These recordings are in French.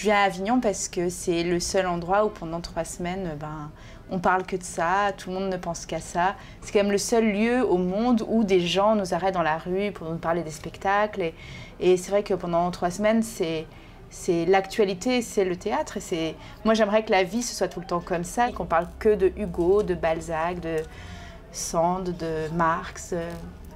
Je viens à Avignon parce que c'est le seul endroit où pendant 3 semaines, on parle que de ça, tout le monde ne pense qu'à ça. C'est quand même le seul lieu au monde où des gens nous arrêtent dans la rue pour nous parler des spectacles. Et c'est vrai que pendant 3 semaines, c'est l'actualité, c'est le théâtre. Et moi, j'aimerais que la vie, ce soit tout le temps comme ça, qu'on parle que de Hugo, de Balzac, de Sand, de Marx,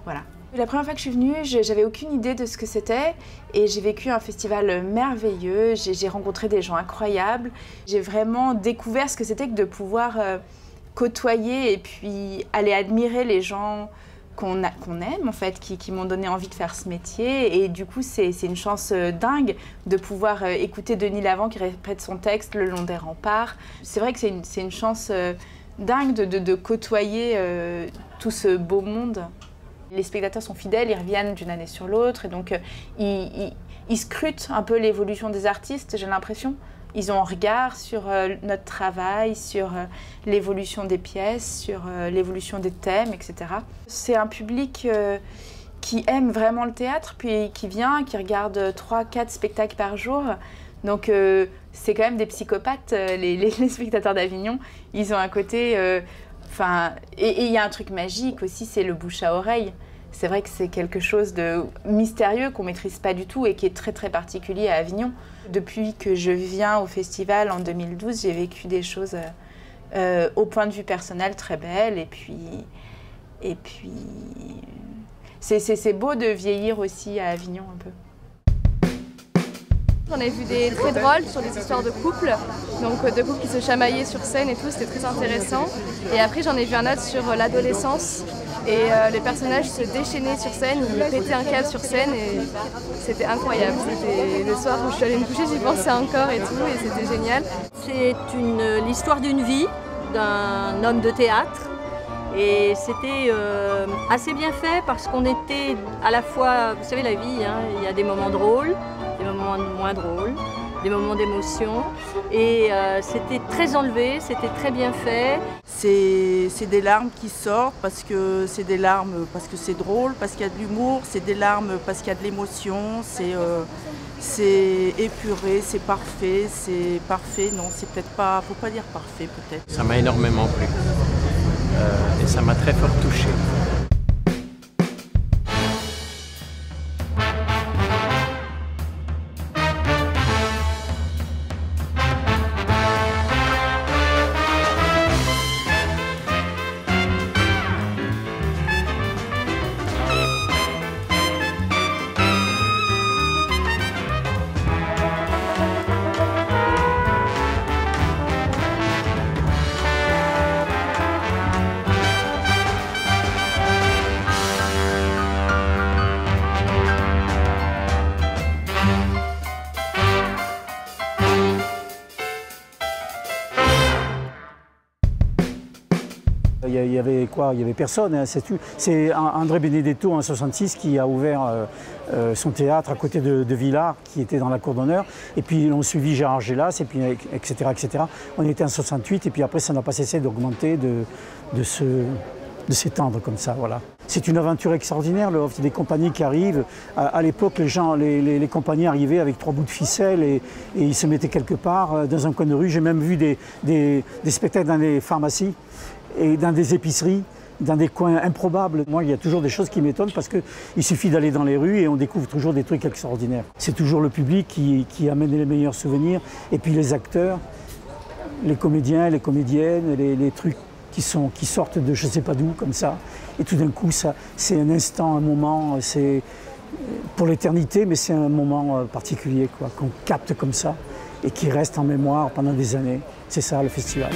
voilà. La première fois que je suis venue, j'avais aucune idée de ce que c'était et j'ai vécu un festival merveilleux, j'ai rencontré des gens incroyables. J'ai vraiment découvert ce que c'était que de pouvoir côtoyer et puis aller admirer les gens qu'on aime en fait, qui m'ont donné envie de faire ce métier. Et du coup, c'est une chance dingue de pouvoir écouter Denis Lavant qui répète son texte le long des remparts. C'est vrai que c'est une chance dingue de côtoyer tout ce beau monde. Les spectateurs sont fidèles, ils reviennent d'une année sur l'autre et donc ils scrutent un peu l'évolution des artistes, j'ai l'impression. Ils ont un regard sur notre travail, sur l'évolution des pièces, sur l'évolution des thèmes, etc. C'est un public qui aime vraiment le théâtre, puis qui vient, qui regarde 3-4 spectacles par jour. Donc c'est quand même des psychopathes, les spectateurs d'Avignon. Ils ont un côté... et il y a un truc magique aussi, c'est le bouche à oreille. C'est vrai que c'est quelque chose de mystérieux qu'on ne maîtrise pas du tout et qui est très très particulier à Avignon. Depuis que je viens au festival en 2012, j'ai vécu des choses au point de vue personnel très belles. Et puis c'est beau de vieillir aussi à Avignon un peu. J'en ai vu des très drôles sur des histoires de couples, donc de couples qui se chamaillaient sur scène et tout, c'était très intéressant. Et après j'en ai vu un autre sur l'adolescence et les personnages se déchaînaient sur scène, ils pétaient un câble sur scène et c'était incroyable. C'était le soir où je suis allée me coucher, j'y pensais encore et tout et c'était génial. C'est l'histoire d'une vie d'un homme de théâtre. Et c'était assez bien fait parce qu'on était à la fois, vous savez la vie, hein, il y a des moments drôles, des moments moins drôles, des moments d'émotion. Et c'était très enlevé, c'était très bien fait. C'est des larmes qui sortent parce que c'est des larmes parce que c'est drôle, parce qu'il y a de l'humour, c'est des larmes parce qu'il y a de l'émotion, c'est épuré, c'est parfait, non, c'est peut-être pas, faut pas dire parfait peut-être. Ça m'a énormément plu. Et ça m'a très fort touché. Il y avait quoi? Il y avait personne. Hein. C'est André Benedetto en 1966 qui a ouvert son théâtre à côté de Villars, qui était dans la cour d'honneur. Et puis on suivi Gérard Gélas, et puis etc., etc. On était en 68 et puis après ça n'a pas cessé d'augmenter, de s'étendre comme ça. Voilà. C'est une aventure extraordinaire, le Hof. Il y a des compagnies qui arrivent. À l'époque, les compagnies arrivaient avec 3 bouts de ficelle et ils se mettaient quelque part dans un coin de rue. J'ai même vu des spectacles dans des pharmacies et dans des épiceries, dans des coins improbables. Moi, il y a toujours des choses qui m'étonnent parce qu'il suffit d'aller dans les rues et on découvre toujours des trucs extraordinaires. C'est toujours le public qui amène les meilleurs souvenirs et puis les acteurs, les comédiens, les comédiennes, les trucs qui sortent de je ne sais pas d'où, comme ça. Et tout d'un coup, c'est un instant, un moment, c'est pour l'éternité, mais c'est un moment particulier, quoi, qu'on capte comme ça et qui reste en mémoire pendant des années. C'est ça, le festival.